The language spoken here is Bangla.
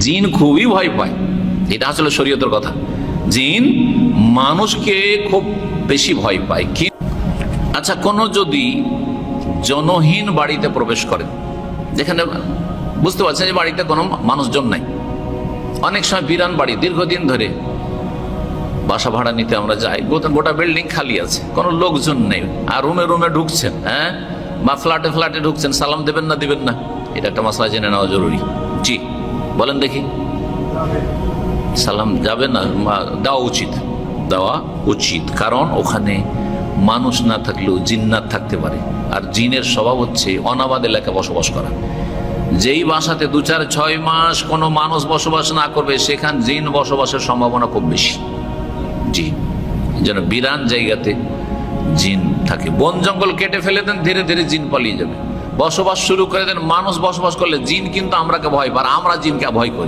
জিন খুবই ভয় পায়, এটা আসলে শরীয়তের কথা। জিন মানুষকে খুব বেশি ভয় পায়। কি আচ্ছা, কোন যদি জনহীন বাড়িতে প্রবেশ করে, যেখানে বুঝতে পারছেন যে বাড়িতে কোনো মানুষজন নাই, অনেক সময় বিরান বাড়ি, দীর্ঘদিন ধরে বাসা ভাড়া নিতে আমরা যাই, গোটা বিল্ডিং খালি আছে, কোনো লোকজন নেই, আর রুমে রুমে ঢুকছেন, হ্যাঁ, বা ফ্ল্যাটে ফ্ল্যাটে ঢুকছেন, সালাম দেবেন না দিবেন না? এটা একটা মাসলা জেনে নেওয়া জরুরি। জি বলেন দেখি। সালাম যাবে না, দেওয়া উচিত, দেওয়া উচিত, কারণ ওখানে মানুষ না থাকলেও জিন্নাত থাকতে পারে, আর জিনের স্বভাব হচ্ছে অনাবাদ এলাকা বসবাস করা। যেই বাসাতে 2-4-6 মাস কোনো মানুষ বসবাস না করবে, সেখান জিন বসবাসের সম্ভাবনা খুব বেশি। জি, যেন বিরান জায়গাতে জিন থাকে। বন জঙ্গল কেটে ফেলে দেন, ধীরে ধীরে জিন পালিয়ে যাবে। বসবাস শুরু করে দেন, মানুষ বসবাস করলে জিন কিন্তু আমরাকে ভয় পায়, আমরা জিনকে ভয় করি।